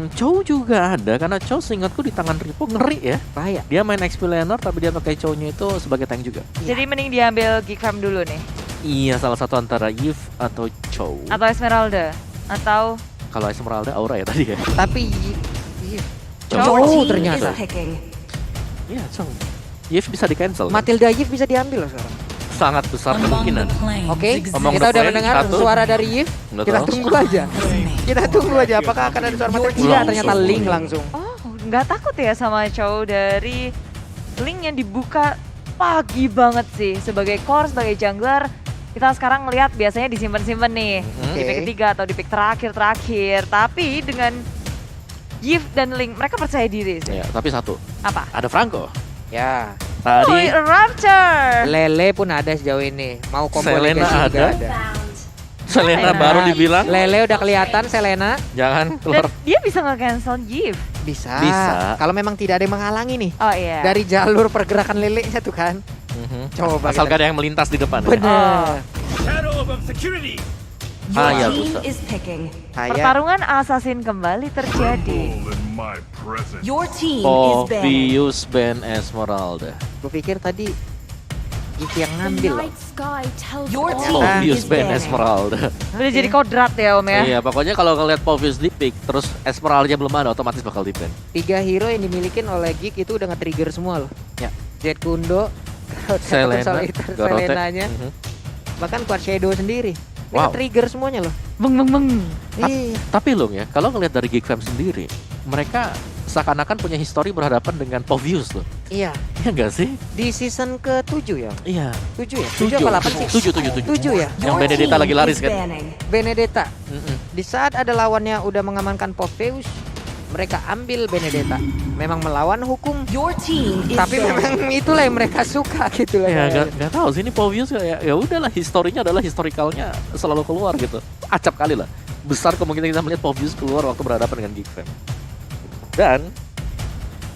Chow juga ada karena Chow seingatku di tangan Ripo ngeri ya. Bahaya. Dia main XP laner tapi dia pakai Chow-nya itu sebagai tank juga. Jadi mending diambil Geekfam dulu nih. Iya, salah satu antara Yves atau Chow. Atau Esmeralda. Atau Kalau Esmeralda Aura ya tadi ya. Tapi Chow ternyata. Iya, Chow. Yves bisa di cancel. Matilda Yves bisa diambil loh sekarang. Sangat besar kemungkinan. Oke, Among kita the udah Flame, mendengar satu. suara dari Yves. Nggak Kita tahu. tunggu aja. Kita tunggu aja apakah akan ada suara Matilda. Tidak, ternyata Link langsung. oh, nggak takut ya sama Chow dari Link yang dibuka pagi banget sih sebagai core, sebagai jungler. Kita sekarang ngelihat biasanya disimpan-simpan nih di pick Oke. ketiga atau di pick terakhir. Tapi dengan Yves dan Link mereka percaya diri sih. Ya, tapi satu. Apa? Ada Franco. Ya, Oh, Tadi Rapture. Lele pun ada sejauh ini. Mau combo Selena legacy juga ada. Selena Selena. baru dibilang Lele udah kelihatan, Selena jangan Dan keluar. dia bisa nge-cancel Yves. bisa. Bisa. Kalau memang tidak ada yang menghalangi nih Oh iya. dari jalur pergerakan lelenya tuh kan. Coba Asal kita- gak ada yang melintas di depan. Ya. Bener. Shadow of obscurity. Ah, ya, bisa. Saya Pertarungan assassin kembali terjadi. All in my presence. Your team Oh, is banned. Povius Ben Esmeralda. gue pikir tadi Gigi yang ngambil loh. Your Oh, team Povius is Ben banned. Esmeralda. Udah jadi kodrat ya Om ya. Iya, pokoknya kalau ngeliat Povius di pick, terus Esmeralda belum ada, otomatis bakal di ban. 3 hero yang dimilikin oleh Geek itu udah nge-trigger semua loh. Ya. Jet Kundo, Selena, Solitaire, Gorotek. Selenanya, Mhm. bahkan Quad Shadow sendiri. Ini Wow. nge-trigger semuanya loh. Beng beng beng. Iya. Tapi loh ya, kalau ngeliat dari Geek Fam sendiri, mereka seakan-akan punya histori berhadapan dengan Povius loh. Iya. Iya nggak sih? Di season ke-7 ya? Iya. 7 ya? 7 apa 8 sih? 7. 7 ya? Yang Your Benedetta team lagi laris is kan? banning. Benedetta. Mm-mm. Di saat ada lawannya udah mengamankan Poveus, mereka ambil Benedetta. Memang melawan hukum, Your team is tapi banned. memang itulah yang mereka suka gitu loh. Ya nggak tahu sih ini Povius ya udahlah historinya adalah historikalnya selalu keluar gitu. Acap kali lah. Besar kemungkinan kita melihat Povius keluar waktu berhadapan dengan Geek Fam. Dan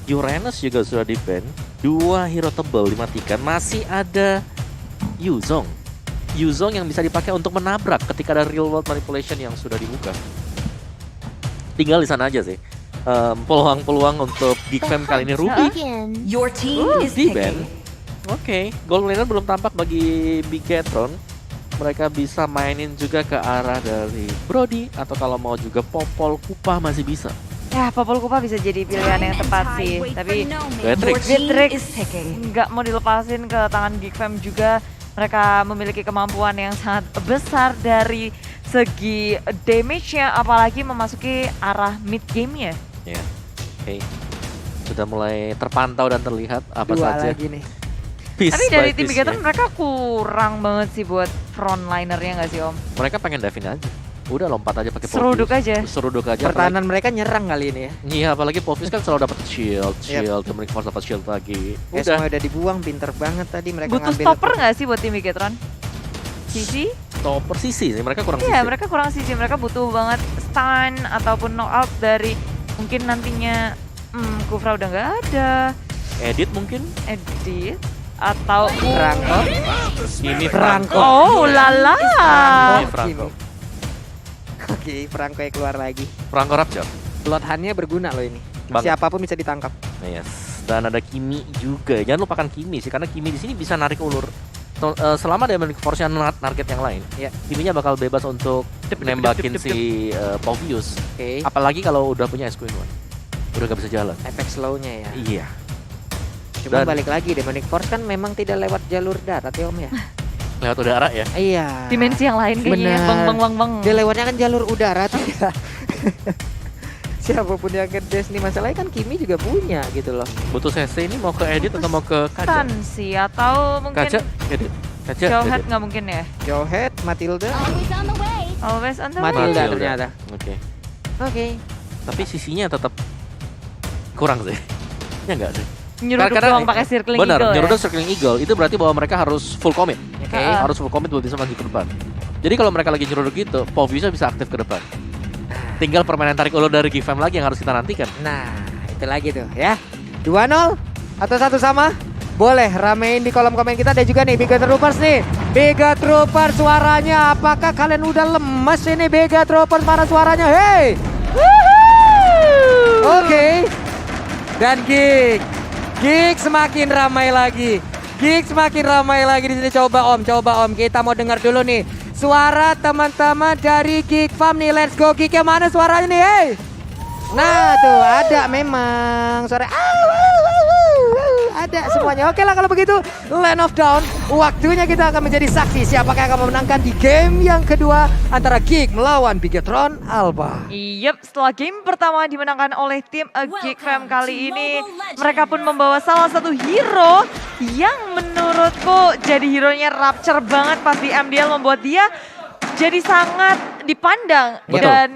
Uranus juga sudah di ban. 2 hero tebal dimatikan. Masih ada Yuzong. Yuzong yang bisa dipakai untuk menabrak ketika ada real world manipulation yang sudah dibuka. Tinggal di sana aja sih. Peluang-peluang untuk Geek Fam kali ini Ruby. Your team is di ban. picking. Oke, Gold Laner belum tampak bagi Bigetron. Mereka bisa mainin juga ke arah dari Brody atau kalau mau juga Popol Kupa masih bisa. Ya Popol Kupa bisa jadi pilihan yang tepat sih. Tapi Beatrix. Your team Beatrix is picking. nggak mau dilepasin ke tangan Geekfam juga. Mereka memiliki kemampuan yang sangat besar dari segi damage-nya, apalagi memasuki arah mid game-nya. Ya, oke. Sudah mulai terpantau dan terlihat apa 2 saja. lagi nih. Piece Tapi by dari tim piece-nya. Bigetron mereka kurang banget sih buat frontliner-nya nggak sih Om? Mereka pengen Davin aja. Udah lompat aja pakai Seruduk Povius. aja. Seruduk aja. Pertahanan mereka nyerang kali ini ya. Iya, apalagi Povius kan selalu dapat shield, Yep. Dominic Force dapat shield lagi. Ya, Udah. semua udah dibuang, pinter banget tadi mereka Butuh ngambil. stopper nggak sih buat tim Bigetron? Sisi? Stopper sisi sih, mereka kurang Iya, sisi. mereka kurang sisi. Mereka butuh banget stun ataupun knockout dari mungkin nantinya Kufra udah nggak ada, Edit mungkin. Edit atau Franco. Ini Franco. Oh lala. Ini Franco. Oke, Franco yang keluar lagi. Franco Rapture. Blood Hunt-nya berguna loh ini. Banget. Siapapun bisa ditangkap. Yes. Dan ada Kimi juga. Jangan lupakan Kimi sih, karena Kimi di sini bisa narik ulur. Selama dia memiliki force yang target yang lain, Ya. Kiminya bakal bebas untuk nembakin si Povius. Oke. Apalagi kalau udah punya SQ1. Udah gak bisa jalan. Efek slow-nya ya. Iya. Cuma Dan- balik lagi Demonic Force kan memang tidak lewat jalur darat ya Om ya. Lewat udara ya. Iya. Dimensi yang lain kayaknya. Benar. Bang bang bang bang. Dia lewatnya kan jalur udara tidak. Siapapun yang ke Destiny masalahnya kan Kimi juga punya gitu loh. Butuh CC ini mau ke edit atau mau ke kaca? Stun sih atau mungkin Kaca, edit. Kaca, Jawhead edit. nggak mungkin ya. Jawhead, Matilda, Always on the Matilda way. ternyata. Oke. Oke. Tapi sisinya tetap kurang sih. Ya enggak sih. Nyeruduk Karena- doang pakai circling Benar, eagle ya. nyeruduk circling eagle itu berarti bahwa mereka harus full commit. Oke. Harus full commit buat bisa maju ke depan. Jadi kalau mereka lagi nyeruduk gitu, Poviusnya bisa aktif ke depan. Tinggal permainan tarik ulur dari Gifam lagi yang harus kita nantikan. Nah, itu lagi tuh ya. 2-0 atau 1 sama? Boleh ramein di kolom komen kita. Ada juga nih Biga Troopers nih. Biga Troopers suaranya. Apakah kalian udah lemes ini Biga Troopers, mana suaranya? Hey! Dan Geek semakin ramai lagi. Geek semakin ramai lagi di sini. Coba Om, kita mau dengar dulu nih suara teman-teman dari Geek Farm nih. Let's go Geek, yang mana suaranya nih? Hey. Nah tuh ada memang suara ada semuanya. Oke lah kalau begitu, Land of Dawn, waktunya kita akan menjadi saksi siapakah yang akan memenangkan di game yang kedua antara Geek melawan Bigetron Alpha. Yep, setelah game pertama dimenangkan oleh tim Geek Fam kali ini, mereka pun membawa salah satu hero yang menurutku jadi hero-nya Rapture banget pas di MDL, membuat dia jadi sangat dipandang. Betul. Dan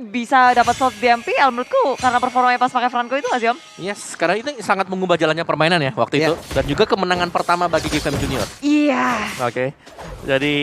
bisa dapat slot di MPL menurutku karena performanya pas pakai Franco itu nggak sih Om? Yes, karena itu sangat mengubah jalannya permainan ya waktu itu. Dan juga kemenangan pertama bagi GFM Junior. Iya. Oke, jadi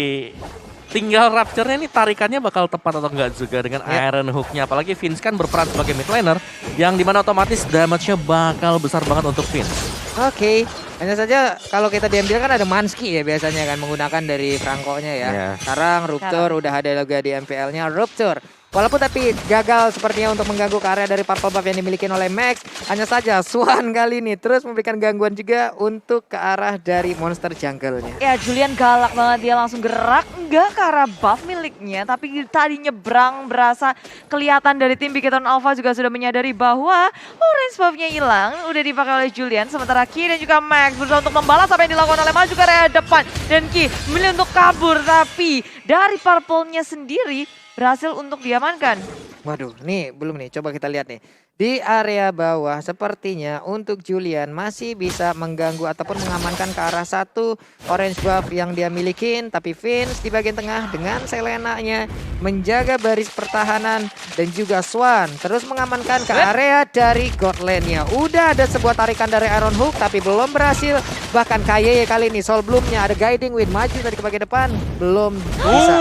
tinggal Rapture-nya ini tarikannya bakal tepat atau enggak juga dengan Iron Hook-nya. Apalagi Vince kan berperan sebagai mid laner yang dimana otomatis damage-nya bakal besar banget untuk Vince. Oke, hanya saja kalau kita diambil kan ada Mansky ya biasanya kan menggunakan dari Franco-nya ya. Yeah. Sekarang Rupture udah ada juga di MPL-nya Rupture. Walaupun tapi gagal sepertinya untuk mengganggu ke area dari purple buff yang dimiliki oleh Max. Hanya saja Swan kali ini terus memberikan gangguan juga untuk ke arah dari monster jungle-nya. Ya Julian galak banget, dia langsung gerak enggak ke arah buff miliknya, tapi tadi nyebrang berasa kelihatan dari tim Bigetron Alpha juga sudah menyadari bahwa orange buff-nya hilang, udah dipakai oleh Julian. Sementara Ki dan juga Max berusaha untuk membalas apa yang dilakukan oleh Maju ke area depan. Dan Ki memilih untuk kabur, tapi dari purple-nya sendiri berhasil untuk diamankan. Waduh, nih belum nih. Coba kita lihat nih. Di area bawah sepertinya untuk Julian masih bisa mengganggu ataupun mengamankan ke arah satu orange buff yang dia milikin. Tapi Vince di bagian tengah dengan Selena-nya menjaga baris pertahanan. Dan juga Swan terus mengamankan ke area dari God Lane-nya. Udah ada sebuah tarikan dari Iron Hook tapi belum berhasil. Bahkan KYY kali ini Soul Bloom-nya ada guiding with Maju tadi ke bagian depan. Belum bisa.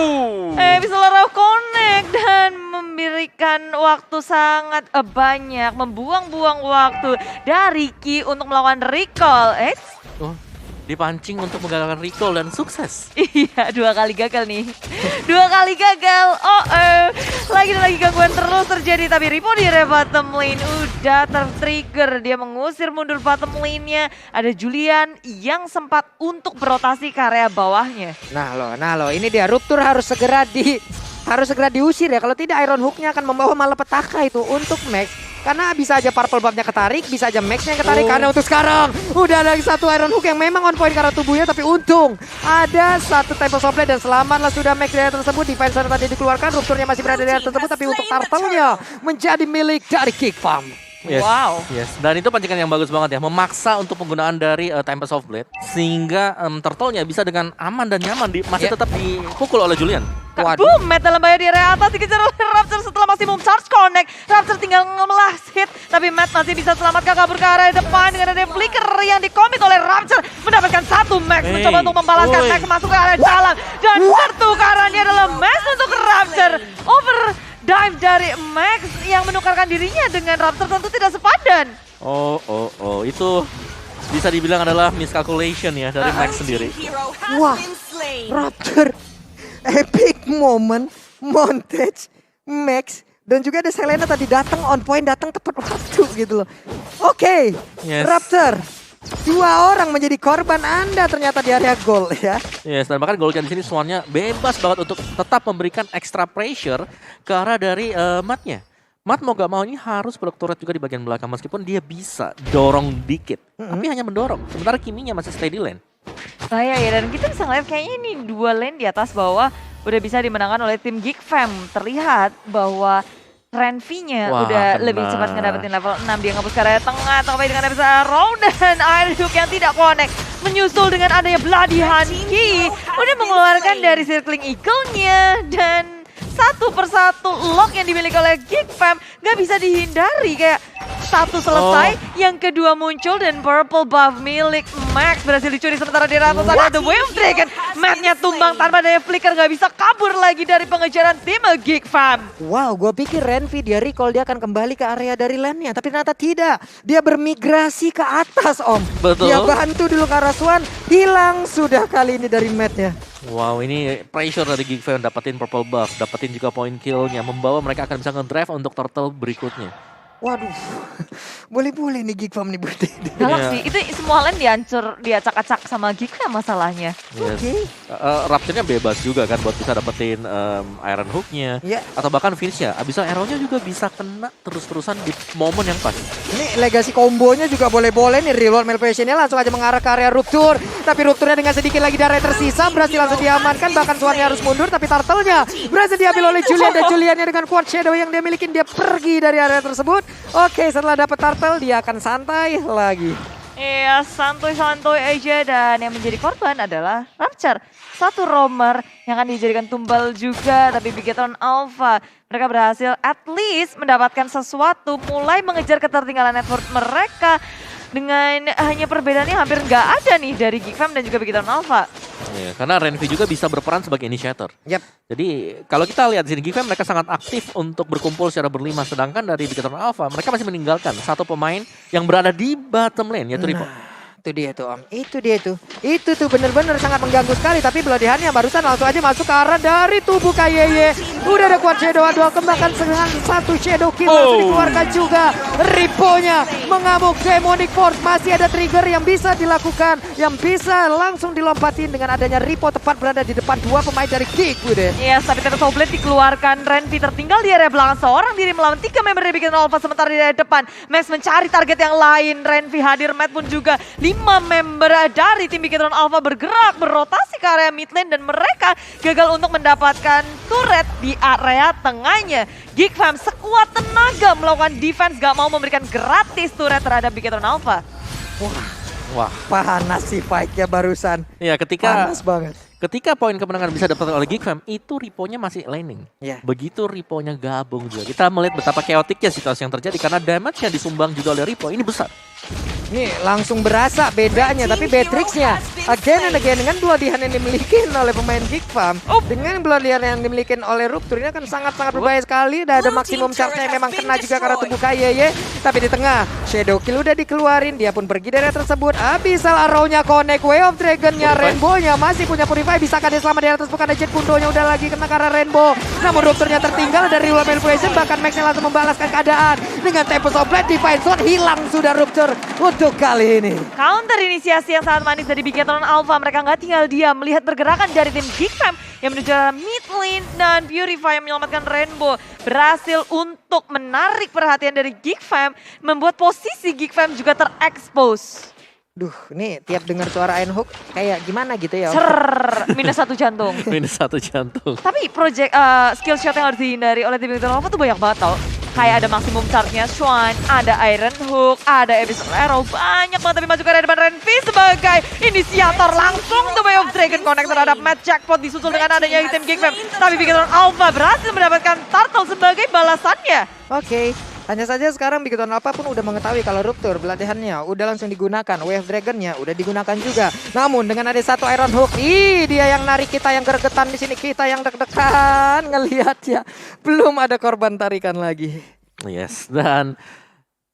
Bisa laraw connect dan memberikan waktu sangat banyak, membuang-buang waktu dari Ki untuk melakukan recall. Oh, dipancing untuk menggagalkan recall dan sukses. Iya, 2 kali gagal nih. 2 kali gagal. Lagi gangguan terus terjadi. Tapi Ripo di area bottom lane udah tertrigger. Dia mengusir mundur bottom lane-nya. Ada Julian yang sempat untuk berotasi ke area bawahnya. Nah loh, ini dia Rupture harus segera diusir ya. Kalau tidak Iron Hook-nya akan membawa malapetaka itu untuk Max. Karena bisa aja purple buff-nya ketarik, bisa aja Max-nya yang ketarik. Karena untuk sekarang udah ada satu Iron Hook yang memang on point karena tubuhnya. Tapi untung ada satu Temple of Blade dan selamatlah sudah Max dari area tersebut. Defensor tadi dikeluarkan, Rupture-nya masih berada di area tersebut. Tapi untuk Turtle-nya menjadi milik dari Geek Farm. Yes, Wow. Yes. Dan itu pancingan yang bagus banget ya, memaksa untuk penggunaan dari Tempest of Blade sehingga Turtle-nya bisa dengan aman dan nyaman masih tetap dipukul oleh Julian. Waduh. Boom, Metal Lembaya di area atas dikejar oleh Rapture setelah maksimum charge connect. Rapture tinggal ngemelas hit, tapi Matt masih bisa selamatkan kabur ke area depan dengan ada flicker yang dikomit oleh Rapture. Mendapatkan satu Max, mencoba untuk membalaskan Max masuk ke area dalam. Dan pertukarannya adalah Max untuk Rapture. Over dive dari Max yang menukarkan dirinya dengan Rapture tentu tidak sepadan. Itu bisa dibilang adalah miscalculation ya dari Max sendiri. Hero has Wah, been slain. Rapture, epic moment, montage, Max, dan juga ada Selena tadi datang on point, datang tepat waktu gitu loh. Oke, Yes. Rapture, 2 orang menjadi korban Anda ternyata di area goal ya. Yes, dan bahkan Golden di sini Swan-nya bebas banget untuk tetap memberikan extra pressure ke arah dari Matt-nya. Matt mau gak mau ini harus blok turret juga di bagian belakang meskipun dia bisa dorong dikit, tapi hanya mendorong. Sementara Kimi-nya masih stay di lane. Bahaya ya, dan kita bisa ngeliat kayaknya ini 2 lane di atas bawah udah bisa dimenangkan oleh tim Geek Fam. Terlihat bahwa Renvi-nya udah lebih cepat ngedapetin level 6. Dia ngebus ke area tengah, sampai dengan bisa Arrow dan Iron Hook yang tidak connect. Menyusul dengan adanya Bloody Hanky, udah mengeluarkan dari Circling Eagle-nya. Dan satu persatu lock yang dimiliki oleh Geek Fam gak bisa dihindari. Kayak satu selesai, yang kedua muncul dan purple buff milik Max berhasil dicuri. Sementara di atas ada Wave Dragon. Matt-nya tumbang tanpa daya flicker, gak bisa kabur lagi dari pengejaran tim Geek Fam. Wow, gue pikir Renvi dia recall dia akan kembali ke area dari lane-nya, tapi ternyata tidak. Dia bermigrasi ke atas, Om. Betul. Dia bantu dulu ke arah Swan, hilang sudah kali ini dari Matt-nya. Wow, ini pressure dari Geek Fam dapetin purple buff, dapetin juga point kill-nya, membawa mereka akan bisa ngedrive untuk turtle berikutnya. Waduh, boleh-boleh nih Geek Farm nih buat Galak Iya. sih, itu semua lane diacak-acak sama Geek Fam masalahnya. Yes. Rapture-nya bebas juga kan buat bisa dapetin Iron Hook-nya. Iya. Atau bahkan Vince-nya. Abis itu arrow-nya juga bisa kena terus-terusan di momen yang pas. Ini legacy kombonya juga boleh-boleh nih. Reload Malphation-nya langsung aja mengarah ke area Rupture. Tapi Rupture-nya dengan sedikit lagi darah tersisa berhasil langsung diamankan. Bahkan Swan-nya harus mundur, tapi Turtle-nya berhasil diambil oleh Julian. Dan Julian-nya dengan Quad Shadow yang dia miliki, dia pergi dari area tersebut. Oke, setelah dapat Turtle, dia akan santai lagi. Iya, santuy-santuy aja, dan yang menjadi korban adalah Rapture. Satu roamer yang akan dijadikan tumbal juga, tapi Bigetron Alpha mereka berhasil at least mendapatkan sesuatu, mulai mengejar ketertinggalan network mereka dengan hanya perbedaannya hampir nggak ada nih dari Geek Fam dan juga Bigetron Alpha. Iya, karena Renvi juga bisa berperan sebagai initiator. Yap. Jadi kalau kita lihat di sini Geek Fam mereka sangat aktif untuk berkumpul secara berlima. Sedangkan dari Bigetron Alpha mereka masih meninggalkan satu pemain yang berada di bottom lane yaitu Ripo. Itu dia tuh Om, itu dia tuh. Itu tuh bener-bener sangat mengganggu sekali. Tapi Bloodihannya barusan langsung aja masuk ke arah dari tubuh KYY. Udah ada Quad Shadow, dual kembangkan dengan satu Shadow Kill langsung dikeluarkan juga. Riponya mengamuk Demonic Force. Masih ada trigger yang bisa dilakukan, yang bisa langsung dilompatin dengan adanya Ripo tepat berada di depan dua pemain dari Geek Bude. Yes, tapi Tetes Oblet dikeluarkan. Renvi tertinggal di area belakang seorang diri melawan 3 member dari Bigetron Alpha, sementara di area depan Max mencari target yang lain. Renvi hadir, Matt pun juga 5 member dari tim Bigetron Alpha bergerak berotasi ke area mid lane dan mereka gagal untuk mendapatkan turret di area tengahnya. Geek Fam sekuat tenaga melakukan defense, gak mau memberikan gratis turret terhadap Bigetron Alpha. Wah. Panas sih fight-nya barusan. Ya ketika Panas banget. Ketika poin kemenangan bisa dapat oleh Geek Fam, itu Ripo-nya masih laning. Ya. Begitu Ripo-nya gabung juga. Kita melihat betapa chaoticnya situasi yang terjadi karena damage yang disumbang juga oleh Ripo ini besar. Nih langsung berasa bedanya, tapi Beatrix-nya again and again dengan Bloodihan yang dimiliki oleh pemain Geek Farm dengan Bloodihan yang dimiliki oleh Rupture ini akan sangat-sangat berbahaya sekali. Dan ada maksimum charge-nya yang memang kena juga karena tubuh KYY. Tapi di tengah Shadow Kill udah dikeluarin, dia pun pergi dari area tersebut. Abyssal Arrow-nya connect, Way of Dragon-nya, Rainbow-nya masih punya Purify. Bisakah dia selamat di atas? Bukan Jet Kundonya udah lagi kena karena Rainbow. Namun Rupture-nya tertinggal dari Reload Malphation, bahkan Max-nya langsung membalaskan keadaan dengan Tempest of Blade. Divine Sword hilang sudah Rupture untuk kali ini. Counter inisiasi yang sangat manis dari Bigetron Alpha. Mereka nggak tinggal diam melihat pergerakan dari tim Geek Fam yang menuju arah mid lane, dan Purify yang menyelamatkan Rainbow berhasil untuk menarik perhatian dari Geek Fam, membuat posisi Geek Fam juga terekspos. Duh, nih tiap dengar suara Iron Hook kayak gimana gitu ya. Minus 1 jantung. Minus 1 jantung. Tapi project skill shot yang harus dihindari oleh tim Bigetron Alpha tuh banyak banget tau. Kayak ada maksimum charge-nya Swan, ada Iron Hook, ada Abyssal Arrow, banyak banget. Tapi maju ke area depan Renvi sebagai inisiator, langsung The Way of Dragon connect terhadap Mad Jackpot, disusul dengan adanya tim Geek Fam. Tapi Bigetron Alpha berhasil mendapatkan Turtle sebagai balasannya. Oke. Hanya saja sekarang Bigetron Alpha pun udah mengetahui kalau Rupture pelatihannya udah langsung digunakan. Wave Dragon-nya udah digunakan juga. Namun dengan ada satu Iron Hook, dia yang narik, kita yang gregetan di sini, kita yang deg-degan ngelihat ya. Belum ada korban tarikan lagi. Yes, dan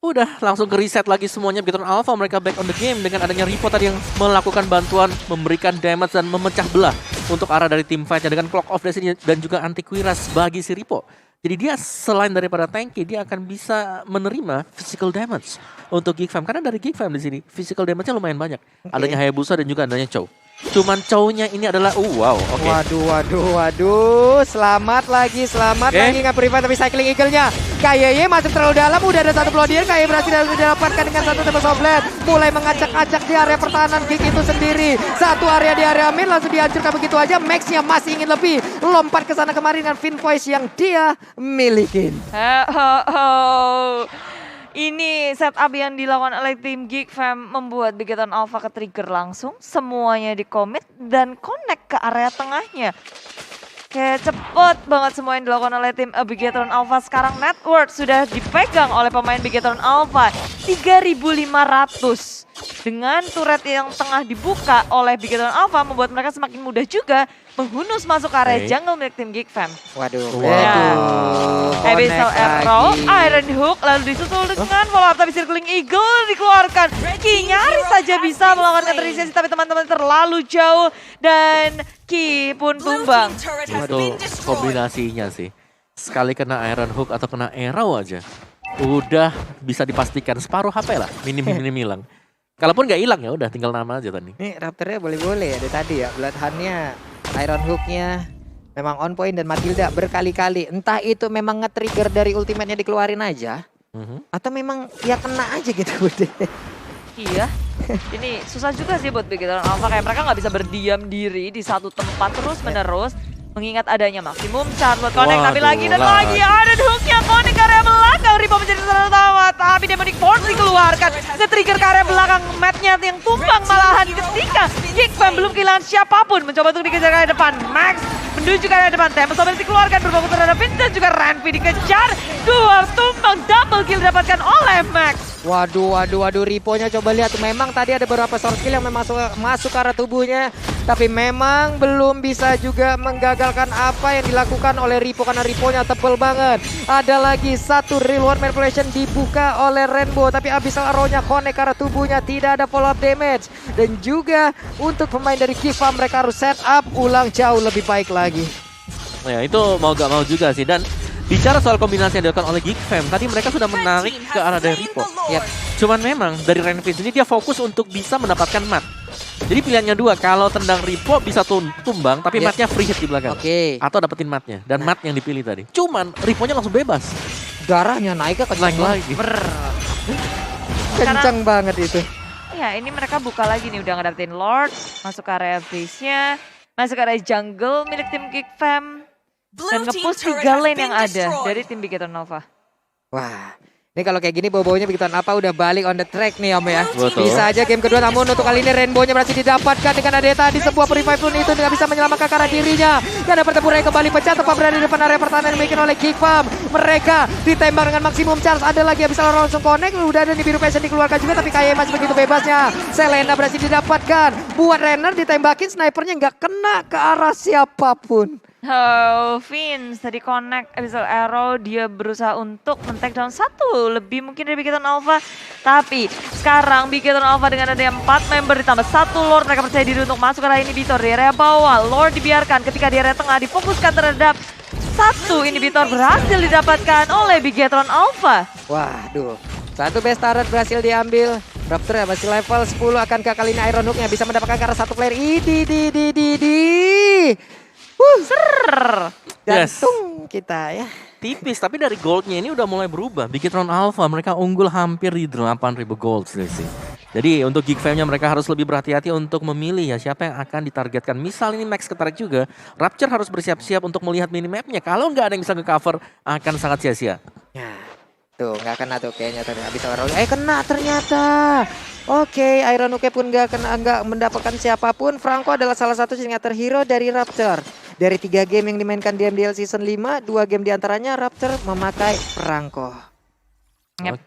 udah langsung ke reset lagi semuanya. Bigetron Alpha mereka back on the game dengan adanya Ripo tadi yang melakukan bantuan, memberikan damage dan memecah belah untuk arah dari tim fight-nya dengan Clock of Destiny dan juga Anti Cuirass bagi si Ripo. Jadi dia selain daripada tanky, dia akan bisa menerima physical damage untuk Geek Fam. Karena dari Geek Fam di sini physical damage-nya lumayan banyak. Adanya Hayabusa dan juga adanya Chow. Cuman Chow-nya ini adalah wow, oke. Waduh. Selamat lagi nggak Purify, tapi Cycling Eagle-nya. KYY masuk terlalu dalam, udah ada satu Bloodier. KYY berhasil didapatkan dengan satu Tempest of Blade. Mulai mengacak-acak di area pertahanan Geek itu sendiri. Satu area di area mid langsung dihancurkan begitu aja. Max-nya masih ingin lebih. Lompat ke sana kemari dengan Fin Voice yang dia milikin. Ini setup yang dilakukan oleh tim Geek Fam membuat Bigetron Alpha ke trigger langsung. Semuanya di commit dan connect ke area tengahnya. Kayak cepet banget semua yang dilakukan oleh tim Bigetron Alpha. Sekarang net worth sudah dipegang oleh pemain Bigetron Alpha 3.500. Dengan turret yang tengah dibuka oleh Bigetron Alpha membuat mereka semakin mudah juga menghunus masuk ke area jungle milik tim Geek Fam. Waduh. Abyssal Arrow, Iron Hook, lalu disusul dengan follow up, tapi Circling Eagle dikeluarkan. Ki nyaris saja bisa melakukan counter-inisiasi, tapi teman-teman terlalu jauh dan Ki pun tumbang. Itu kombinasinya sih. Sekali kena Iron Hook atau kena Arrow aja. udah bisa dipastikan separuh HP lah, minim hilang. Kalaupun nggak hilang ya udah tinggal nama aja tadi. Nih Raptornya boleh-boleh ya dari tadi ya. Bloodhound-nya, Iron Hook-nya memang on point dan Matilda berkali-kali. Entah itu memang nge-trigger dari ultimate-nya dikeluarin aja. Atau memang ya kena aja gitu udah. Iya, ini susah juga sih buat Big Hero Alpha. Kayak mereka nggak bisa berdiam diri di satu tempat terus-menerus. Mengingat adanya maksimum chance buat Connect, tapi lagi dan lagi ada hooknya Connect ke area belakang. Ripo menjadi sasaran utama, tapi Demonic Force dikeluarkan. Nge-trigger ke area belakang, matnya yang tumbang malahan ketika Geekfam belum kehilangan siapapun. Mencoba untuk dikejar ke area depan, Max menuju ke area depan. Tempest Sobel dikeluarkan, berfokus terhadap Vince dan juga Ranvi dikejar. Dua tumbang, double kill didapatkan oleh Max. Waduh, Riponya coba lihat. Memang tadi ada beberapa short kill yang memang masuk ke arah tubuhnya. Tapi memang belum bisa juga menggagalkan apa yang dilakukan oleh Ripo karena Riponya tebel banget. Ada lagi satu real world manipulation dibuka oleh Rainbow. Tapi Abyssal Arrow-nya connect ke arah tubuhnya. Tidak ada follow up damage. Dan juga untuk pemain dari Geekfam mereka harus set up ulang jauh lebih baik lagi. Ya itu mau gak mau juga sih. Dan bicara soal kombinasi yang dilakukan oleh Geekfam, tadi mereka sudah menarik ke arah dari Ripo. Yep. Cuman memang dari Renfield ini dia fokus untuk bisa mendapatkan mat. Jadi pilihannya dua, kalau tendang Ripo bisa tumbang tapi matnya free hit di belakang. Atau dapetin matnya, dan mat yang dipilih tadi. Cuman Riponya langsung bebas. Darahnya naik ke kencang lagi. Kencang banget itu. Ya ini mereka buka lagi nih, udah ngedapetin Lord, masuk ke area base-nya, masuk ke area jungle milik tim Geekfam. Dan nge-push 3 lane yang ada dari tim Big Hero Nova. Wah, ini kalau kayak gini bau-baunya begitu apa udah balik on the track nih Om ya. Betul. Bisa aja game kedua, namun untuk kali ini Rainbow-nya berhasil didapatkan dengan adanya tadi sebuah revive pun itu tidak bisa menyelamatkan karena dirinya. Dan ada pertempuran yang kembali pecah tepat berada di depan area pertahanan yang dimiliki oleh Geekfam. Mereka ditembak dengan maksimum charge. Ada lagi yang bisa langsung connect. Udah ada nih biru passion dikeluarkan juga, tapi kayak masih begitu bebasnya. Selena berhasil didapatkan. Buat Renner ditembakin, snipernya nggak kena ke arah siapapun. Oh, Vince tadi connect Abyssal Arrow, dia berusaha untuk men-take down satu lebih mungkin dari Big Hero Alpha. Tapi sekarang Big Hero Alpha dengan ada 4 member ditambah 1 Lord, mereka percaya diri untuk masuk ke area inhibitor di area bawah. Lord dibiarkan ketika di area tengah difokuskan terhadap satu inhibitor berhasil didapatkan oleh Big Hero Alpha. Waduh, satu best turret berhasil diambil. Raptor ya masih level 10, akankah kali ini Iron Hook-nya bisa mendapatkan ke arah satu player. Jantung kita ya. Tipis, tapi dari goldnya ini udah mulai berubah. Big Hero Alpha mereka unggul hampir di 8.000 gold sih. Jadi untuk Geekfam-nya mereka harus lebih berhati-hati untuk memilih ya siapa yang akan ditargetkan. Misal ini Max ketarik juga, Rapture harus bersiap-siap untuk melihat minimapnya. Kalau nggak ada yang bisa nge-cover akan sangat sia-sia. Ya, tuh nggak kena tuh kayaknya ternyata bisa kena ternyata. Oke, Iron Hook pun nggak mendapatkan siapapun. Franco adalah salah satu signature hero dari Rapture. Dari 3 game yang dimainkan di MDL Season 5, 2 game diantaranya Rapture memakai Franco. Yep.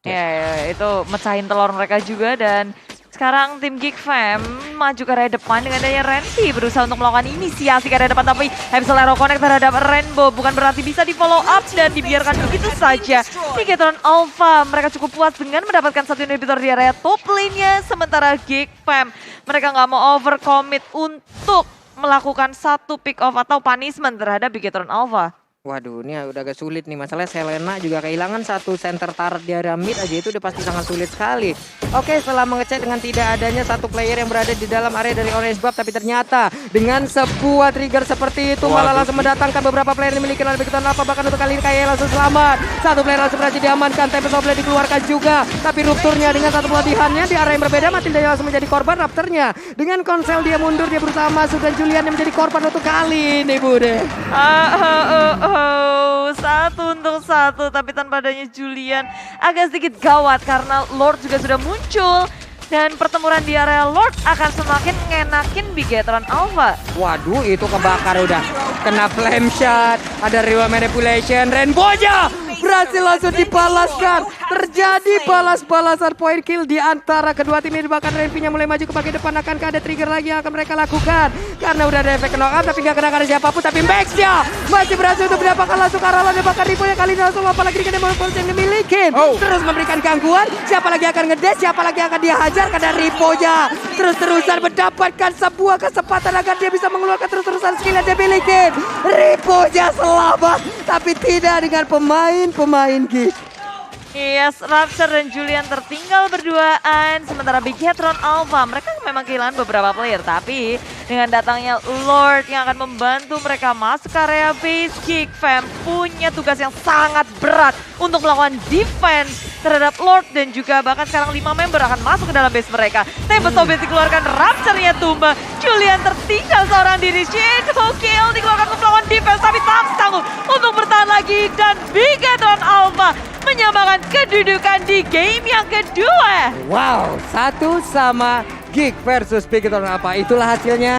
Ya, itu mecahin telur mereka juga. Dan sekarang tim Geekfam maju ke area depan dengan adanya Ranvi berusaha untuk melakukan inisiasi ke area depan. Tapi Abyssal Arrow connect terhadap Rainbow bukan berarti bisa di follow up dan dibiarkan begitu saja. Big Hero Alpha mereka cukup puas dengan mendapatkan satu inhibitor di area top lane-nya. Sementara Geekfam mereka nggak mau overcommit untuk melakukan satu pick off atau punishment terhadap Big Hero Alpha. Waduh, ini udah agak sulit nih. Masalahnya Selena juga kehilangan satu center turret di area mid aja, itu udah pasti sangat sulit sekali. Oke, setelah mengecek dengan tidak adanya satu player yang berada di dalam area dari Orange Buff, tapi ternyata dengan sebuah trigger seperti itu malah langsung mendatangkan beberapa player yang dimiliki oleh Big Hero Alpha. Bahkan untuk kali ini kayak langsung selamat. Satu player langsung berhasil diamankan, Tempest Sobel dikeluarkan juga. Tapi rupturnya dengan satu pelatihannya di area yang berbeda, Matilda langsung menjadi korban. Raptornya dengan konsel dia mundur, dia berusaha masuk dan Julian yang menjadi korban untuk kali ini, Bude. Satu untuk satu, tapi tanpa adanya Julian agak sedikit gawat karena Lord juga sudah muncul. Dan pertempuran di area Lord akan semakin ngenakin Big Hero Alpha. Waduh, itu kebakar udah. Kena flame shot, ada reward manipulation, Rainbow-nya berhasil langsung dibalaskan. Terjadi balas-balasan point kill di antara kedua tim ini. Bahkan Renvi-nya mulai maju ke bagian depan. Akankah ada trigger lagi yang akan mereka lakukan? Karena udah ada efek knock up tapi nggak kena siapapun. Tapi Max-nya masih berhasil untuk mendapatkan langsung ke arah lawannya. Bahkan Ripo yang kali ini langsung apalagi dengan Demonic yang dimiliki. Terus memberikan gangguan. Siapa lagi akan ngedes? Siapa lagi akan dihajar? Karena Ripo-nya terus-terusan mendapatkan sebuah kesempatan agar dia bisa mengeluarkan terus-terusan skill yang dia miliki. Ripo-nya selamat, tapi tidak dengan pemain Geek. Yes, Rapture dan Julian tertinggal berduaan. Sementara Big Headron Alpha, mereka memang kehilangan beberapa player. Tapi dengan datangnya Lord yang akan membantu mereka masuk ke area base, Geek Fam punya tugas yang sangat berat untuk melakukan defense terhadap Lord. Dan juga bahkan sekarang 5 member akan masuk ke dalam base mereka. Tempest of Base dikeluarkan, Rapture-nya tumbang. Julian tertinggal seorang diri. Shadow Kill dikeluarkan untuk melakukan defense. Tapi tak sanggup untuk bertahan lagi. Dan Big Headron Alpha menyamakan kedudukan di game yang kedua. Wow, 1 sama Geek versus Big Headron Alpha. Itulah hasilnya.